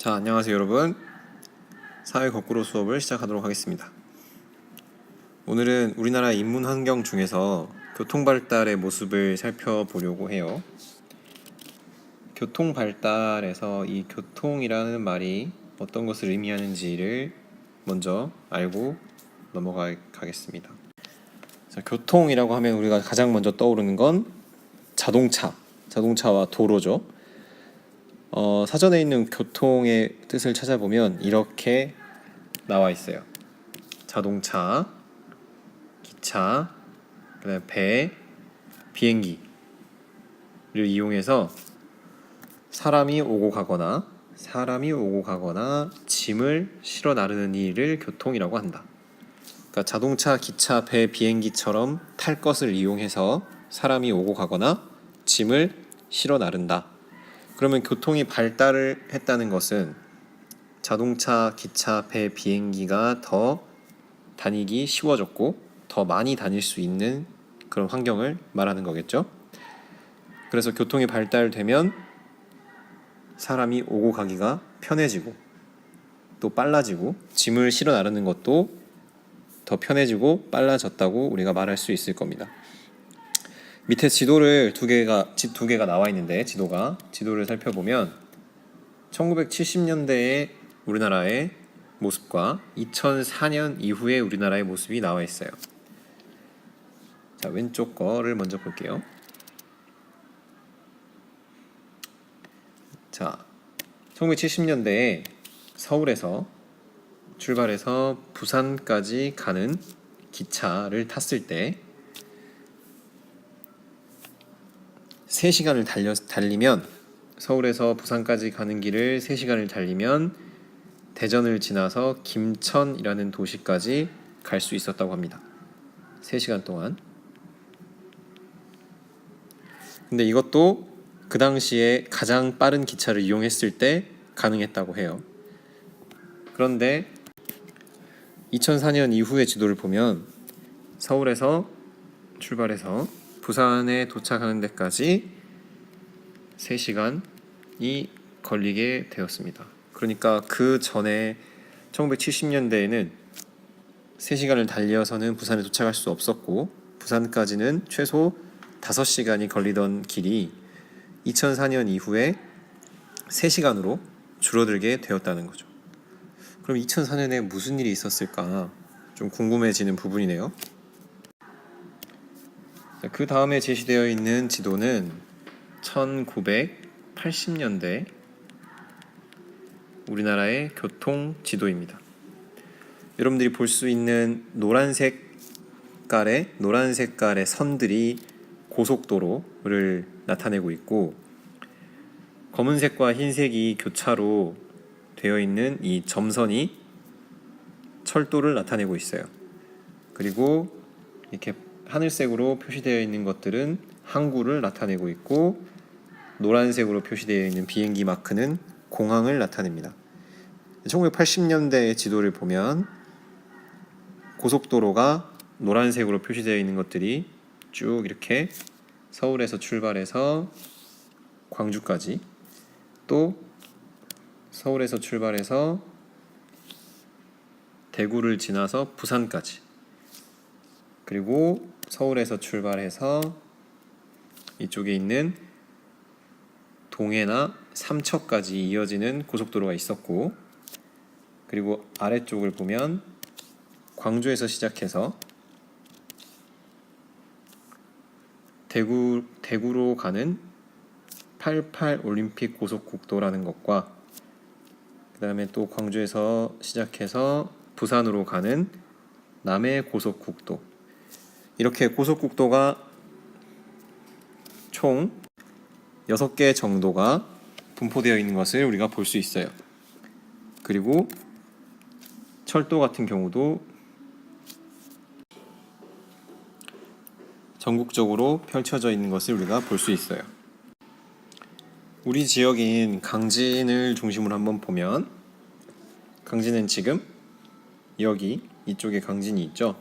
자, 안녕하세요 여러분. 사회 거꾸로 수업을 시작하도록 하겠습니다. 오늘은 우리나라 인문 환경 중에서 교통 발달의 모습을 살펴보려고 해요. 교통 발달에서 이 교통이라는 말이 어떤 것을 의미하는지를 먼저 알고 넘어가겠습니다. 자, 교통이라고 하면 우리가 가장 먼저 떠오르는 건 자동차와 도로죠. 사전에 있는 교통의 뜻을 찾아보면 이렇게 나와 있어요. 자동차, 기차, 그다음에 배, 비행기를 이용해서 사람이 오고 가거나 짐을 실어 나르는 일을 교통이라고 한다. 그러니까 자동차, 기차, 배, 비행기처럼 탈 것을 이용해서 사람이 오고 가거나 짐을 실어 나른다. 그러면 교통이 발달을 했다는 것은 자동차, 기차, 배, 비행기가 더 다니기 쉬워졌고 더 많이 다닐 수 있는 그런 환경을 말하는 거겠죠. 그래서 교통이 발달되면 사람이 오고 가기가 편해지고 또 빨라지고 짐을 실어 나르는 것도 더 편해지고 빨라졌다고 우리가 말할 수 있을 겁니다. 밑에 지도를 두 개가 나와 있는데 지도를 살펴보면 1970년대의 우리나라의 모습과 2004년 이후의 우리나라의 모습이 나와 있어요. 자, 왼쪽 거를 먼저 볼게요. 자, 1970년대에 서울에서 출발해서 부산까지 가는 기차를 탔을 때 3시간을 달리면 서울에서 부산까지 가는 길을 3시간을 달리면 대전을 지나서 김천이라는 도시까지 갈 수 있었다고 합니다. 3시간 동안. 근데 이것도 그 당시에 가장 빠른 기차를 이용했을 때 가능했다고 해요. 그런데 2004년 이후의 지도를 보면 서울에서 출발해서 부산에 도착하는 데까지 3시간이 걸리게 되었습니다. 그러니까 그 전에 1970년대에는 3시간을 달려서는 부산에 도착할 수 없었고 부산까지는 최소 5시간이 걸리던 길이 2004년 이후에 3시간으로 줄어들게 되었다는 거죠. 그럼 2004년에 무슨 일이 있었을까 좀 궁금해지는 부분이네요. 그 다음에 제시되어 있는 지도는 1980년대 우리나라의 교통 지도입니다. 여러분들이 볼 수 있는 노란 색깔의 선들이 고속도로를 나타내고 있고 검은색과 흰색이 교차로 되어 있는 이 점선이 철도를 나타내고 있어요. 그리고 이렇게 하늘색으로 표시되어 있는 것들은 항구를 나타내고 있고 노란색으로 표시되어 있는 비행기 마크는 공항을 나타냅니다. 1980년대의 지도를 보면 고속도로가 노란색으로 표시되어 있는 것들이 쭉 이렇게 서울에서 출발해서 광주까지 또 서울에서 출발해서 대구를 지나서 부산까지 그리고 서울에서 출발해서 이쪽에 있는 동해나 삼척까지 이어지는 고속도로가 있었고 그리고 아래쪽을 보면 광주에서 시작해서 대구로 가는 88 올림픽 고속국도라는 것과 그 다음에 또 광주에서 시작해서 부산으로 가는 남해 고속국도 이렇게 고속국도가 총 6개 정도가 분포되어 있는 것을 우리가 볼 수 있어요. 그리고 철도 같은 경우도 전국적으로 펼쳐져 있는 것을 우리가 볼 수 있어요. 우리 지역인 강진을 중심으로 한번 보면 강진은 지금 이쪽에 강진이 있죠.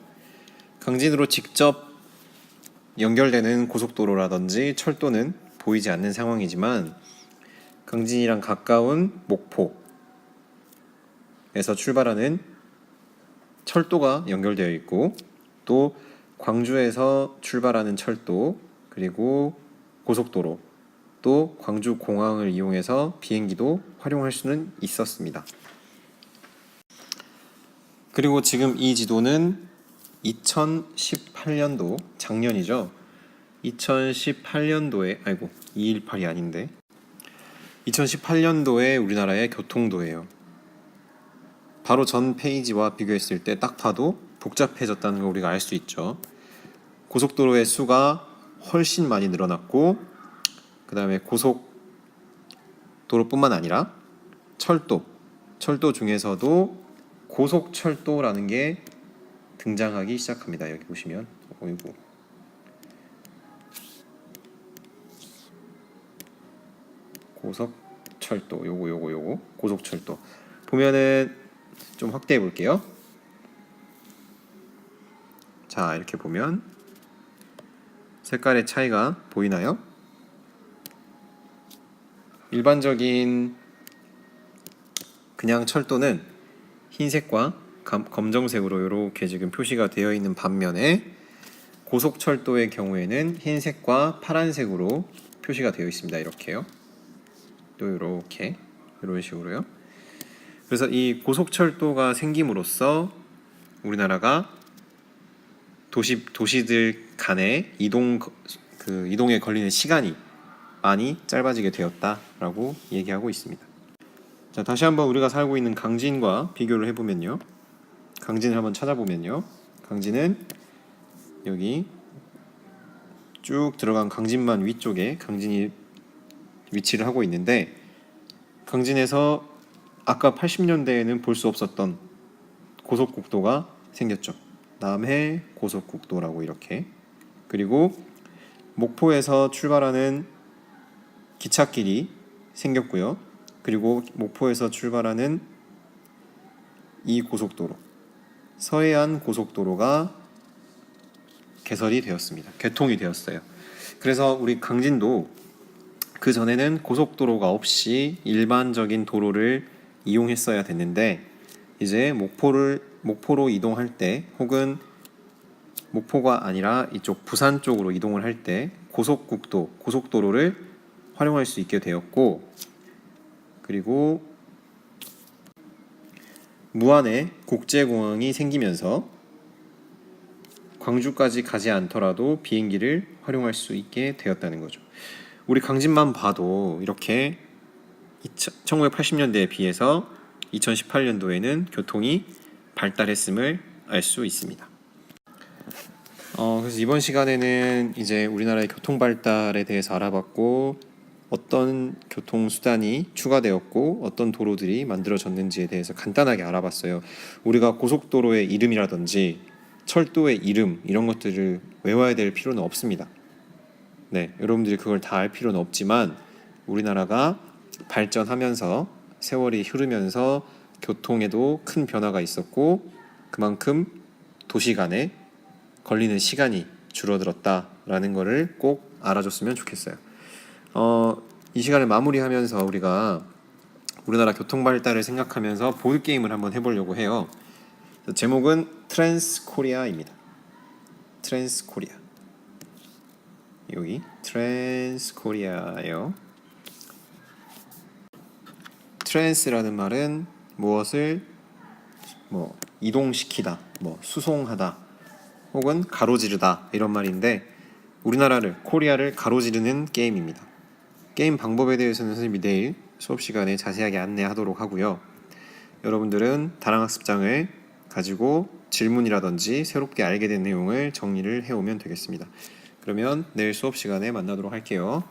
강진으로 직접 연결되는 고속도로라든지 철도는 보이지 않는 상황이지만 강진이랑 가까운 목포 광주에서 출발하는 철도가 연결되어 있고 또 광주에서 출발하는 철도 그리고 고속도로 또 광주 공항을 이용해서 비행기도 활용할 수는 있었습니다. 그리고 지금 이 지도는 2018년도 작년이죠. 2018년도에 218이 아닌데 2018년도에 우리나라의 교통도예요. 바로 전 페이지와 비교했을 때 딱 봐도 복잡해졌다는 걸 우리가 알 수 있죠. 고속도로의 수가 훨씬 많이 늘어났고 그 다음에 고속도로뿐만 아니라 철도 중에서도 고속철도라는 게 등장하기 시작합니다. 여기 보시면 어이구. 고속철도 요거 고속철도 보면은 좀 확대해 볼게요. 자, 이렇게 보면 색깔의 차이가 보이나요? 일반적인 그냥 철도는 흰색과 검정색으로 이렇게 지금 표시가 되어 있는 반면에 고속철도의 경우에는 흰색과 파란색으로 표시가 되어 있습니다. 이렇게요. 또 이렇게 이런 식으로요. 그래서 이 고속철도가 생김으로써 우리나라가 도시들 간의 이동에 걸리는 시간이 많이 짧아지게 되었다라고 얘기하고 있습니다. 자, 다시 한번 우리가 살고 있는 강진과 비교를 해보면요. 강진을 한번 찾아보면요. 강진은 여기 쭉 들어간 강진만 위쪽에 강진이 위치를 하고 있는데 강진에서 아까 80년대에는 볼 수 없었던 고속국도가 생겼죠. 남해 고속국도라고 이렇게. 그리고 목포에서 출발하는 기찻길이 생겼고요. 그리고 목포에서 출발하는 이 고속도로, 서해안 고속도로가 개설이 되었습니다. 개통이 되었어요. 그래서 우리 강진도 그 전에는 고속도로가 없이 일반적인 도로를 이용했어야 됐는데 이제 목포로 이동할 때 혹은 목포가 아니라 이쪽 부산 쪽으로 이동을 할 때 고속도로를 활용할 수 있게 되었고 그리고 무안에 국제공항이 생기면서 광주까지 가지 않더라도 비행기를 활용할 수 있게 되었다는 거죠. 우리 강진만 봐도 이렇게 1980년대에 비해서 2018년도에는 교통이 발달했음을 알 수 있습니다. 그래서 이번 시간에는 이제 우리나라의 교통 발달에 대해서 알아봤고 어떤 교통수단이 추가되었고 어떤 도로들이 만들어졌는지에 대해서 간단하게 알아봤어요. 우리가 고속도로의 이름이라든지 철도의 이름 이런 것들을 외워야 될 필요는 없습니다. 네, 여러분들이 그걸 다 알 필요는 없지만 우리나라가 발전하면서 세월이 흐르면서 교통에도 큰 변화가 있었고 그만큼 도시 간에 걸리는 시간이 줄어들었다라는 것을 꼭 알아줬으면 좋겠어요. 이 시간을 마무리하면서 우리가 우리나라 교통 발달을 생각하면서 보드 게임을 한번 해보려고 해요. 제목은 트랜스코리아입니다. 트랜스코리아. 여기 트랜스코리아예요. 트랜스라는 말은 무엇을 이동시키다, 수송하다, 혹은 가로지르다 이런 말인데 코리아를 가로지르는 게임입니다. 게임 방법에 대해서는 선생님이 내일 수업 시간에 자세하게 안내하도록 하고요. 여러분들은 다랑학습장을 가지고 질문이라든지 새롭게 알게 된 내용을 정리를 해오면 되겠습니다. 그러면 내일 수업 시간에 만나도록 할게요.